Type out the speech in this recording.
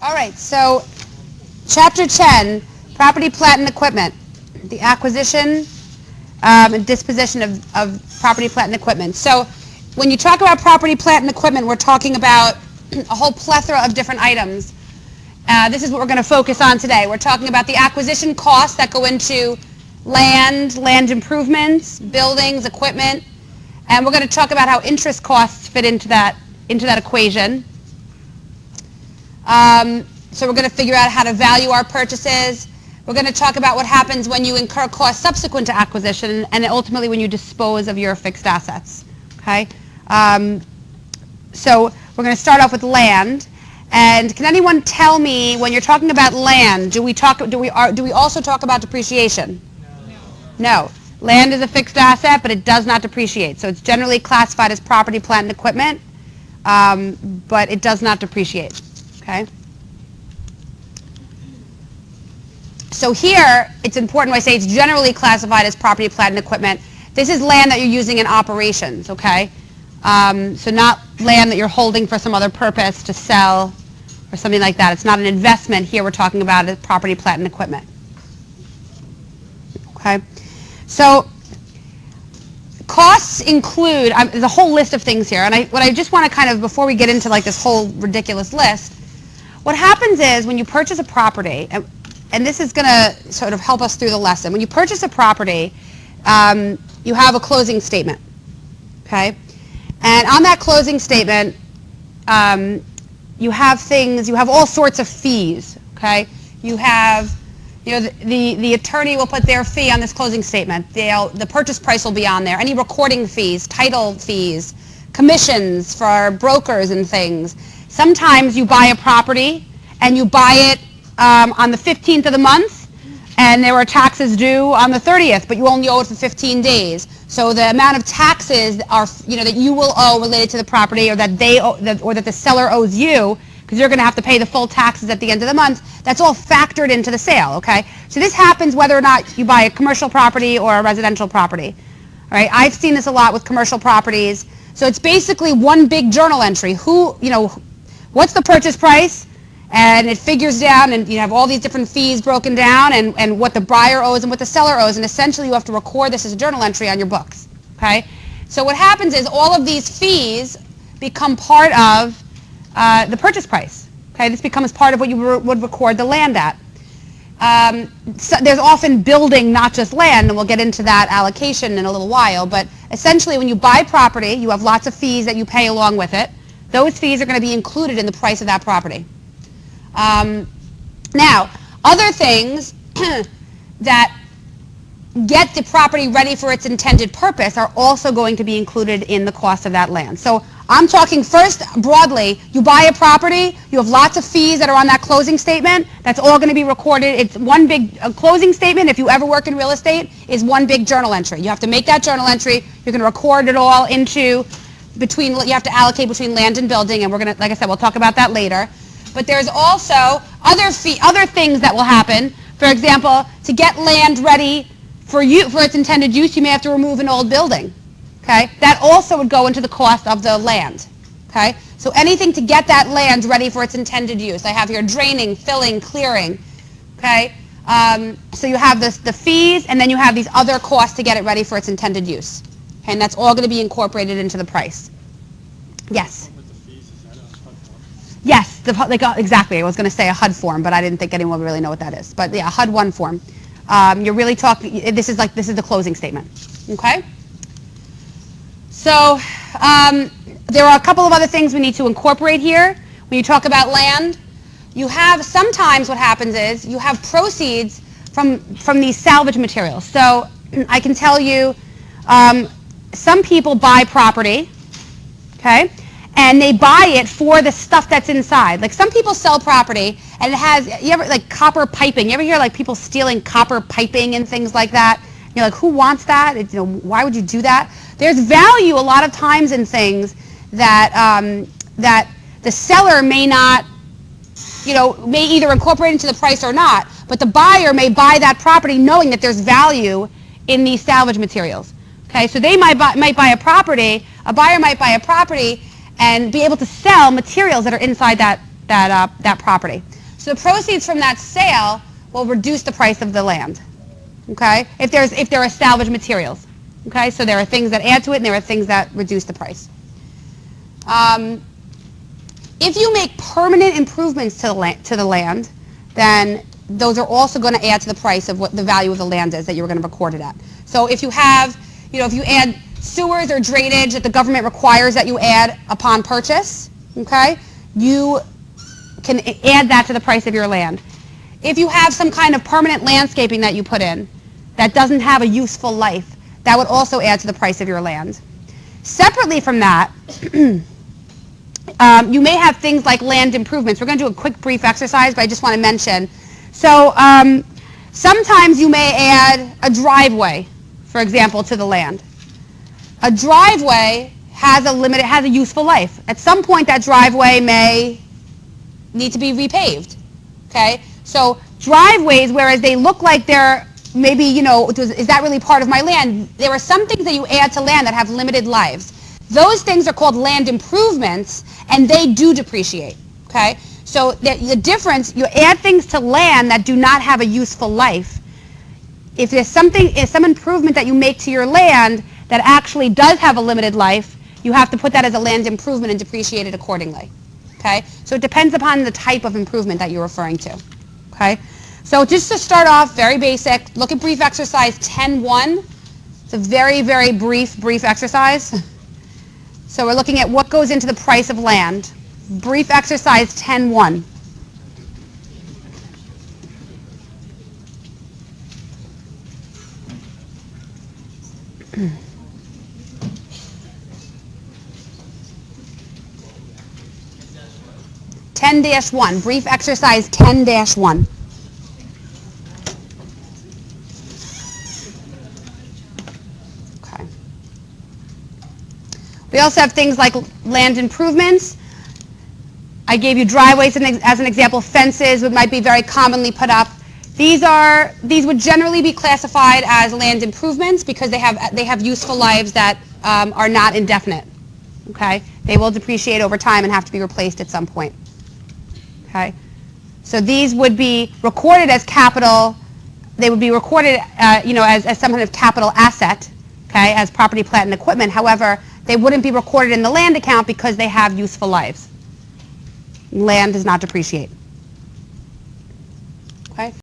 All right, so Chapter 10, Property, Plant, and Equipment, the acquisition and disposition of property, plant, and equipment. So when you talk about property, plant, and equipment, we're talking about a whole plethora of different items. This is what we're going to focus on today. We're talking about the acquisition costs that go into land improvements, buildings, equipment, and we're going to talk about how interest costs fit into that equation. So we're going to figure out how to value our purchases. We're going to talk about what happens when you incur costs subsequent to acquisition and ultimately when you dispose of your fixed assets. Okay? So we're going to start off with land. And can anyone tell me, when you're talking about land, do we also talk about depreciation? No. Land is a fixed asset, but it does not depreciate. So it's generally classified as property, plant, and equipment, but it does not depreciate. Okay? So here, it's important when I say it's generally classified as property, plant, and equipment. This is land that you're using in operations, okay? So not land that you're holding for some other purpose to sell or something like that. It's not an investment. Here we're talking about it, property, plant, and equipment. Okay? So costs include, there's a whole list of things here, and what I just want to kind of, before we get into like this whole ridiculous list, what happens is when you purchase a property, and this is going to sort of help us through the lesson. When you purchase a property, you have a closing statement, okay? And on that closing statement, you have all sorts of fees, okay? You have, the attorney will put their fee on this closing statement. The purchase price will be on there. Any recording fees, title fees, commissions for brokers and things. Sometimes you buy a property and you buy it on the 15th of the month, and there are taxes due on the 30th, but you only owe it for 15 days. So the amount of taxes are, that you will owe related to the property, or that they owe, or that the seller owes you, because you're going to have to pay the full taxes at the end of the month. That's all factored into the sale. Okay. So this happens whether or not you buy a commercial property or a residential property. All right. I've seen this a lot with commercial properties. So it's basically one big journal entry. What's the purchase price? And it figures down, and you have all these different fees broken down, and what the buyer owes and what the seller owes, and essentially you have to record this as a journal entry on your books. Okay? So what happens is all of these fees become part of the purchase price. Okay? This becomes part of what you would record the land at. So there's often building, not just land, and we'll get into that allocation in a little while, but essentially when you buy property, you have lots of fees that you pay along with it. Those fees are going to be included in the price of that property. Now, other things that get the property ready for its intended purpose are also going to be included in the cost of that land. So I'm talking first broadly. You buy a property, you have lots of fees that are on that closing statement. That's all going to be recorded. It's one big closing statement, if you ever work in real estate, is one big journal entry. You have to make that journal entry. You're going to record it all you have to allocate between land and building, and we're going to, like I said, we'll talk about that later. But there's also other things that will happen. For example, to get land ready for its intended use, you may have to remove an old building. Okay? That also would go into the cost of the land. Okay? So anything to get that land ready for its intended use. I have here draining, filling, clearing. Okay? So you have the fees, and then you have these other costs to get it ready for its intended use. Okay? And that's all going to be incorporated into the price. Yes? Yes, exactly. I was going to say a HUD form, but I didn't think anyone would really know what that is. But yeah, HUD 1 form. You're really talking, this is the closing statement. Okay? So there are a couple of other things we need to incorporate here. When you talk about land, sometimes what happens is you have proceeds from these salvage materials. So I can tell you some people buy property, okay? And they buy it for the stuff that's inside. Like some people sell property and it has, like copper piping. You ever hear like people stealing copper piping and things like that? You're like, who wants that? Why would you do that? There's value a lot of times in things that that the seller may not, may either incorporate into the price or not, but the buyer may buy that property knowing that there's value in these salvage materials. Okay, so they might buy a property, a buyer might buy a property and be able to sell materials that are inside that that property. So the proceeds from that sale will reduce the price of the land. Okay, if there are salvage materials. Okay, so there are things that add to it and there are things that reduce the price. If you make permanent improvements to the land, then those are also going to add to the price of what the value of the land is that you're going to record it at. So if you have, if you add sewers or drainage that the government requires that you add upon purchase, okay, you can add that to the price of your land. If you have some kind of permanent landscaping that you put in that doesn't have a useful life, that would also add to the price of your land. Separately from that, you may have things like land improvements. We're going to do a quick brief exercise, but I just want to mention. So sometimes you may add a driveway, for example, to the land. A driveway has a useful life. At some point, that driveway may need to be repaved. Okay, so driveways, whereas they look like they're maybe, is that really part of my land? There are some things that you add to land that have limited lives. Those things are called land improvements, and they do depreciate. Okay, so the difference, you add things to land that do not have a useful life. If there's some improvement that you make to your land that actually does have a limited life, you have to put that as a land improvement and depreciate it accordingly. Okay, so it depends upon the type of improvement that you're referring to. Okay, so just to start off, very basic, look at brief exercise 10.1. It's a very, very brief exercise. So we're looking at what goes into the price of land. Brief exercise 10.1. (10-1), brief exercise 10-1. Okay. We also have things like land improvements. I gave you driveways as an example. Fences might be very commonly put up. These would generally be classified as land improvements because they have useful lives that are not indefinite. Okay, they will depreciate over time and have to be replaced at some point. Okay, so these would be recorded as capital. They would be recorded, as some kind of capital asset. Okay, as property, plant, and equipment. However, they wouldn't be recorded in the land account because they have useful lives. Land does not depreciate. Okay.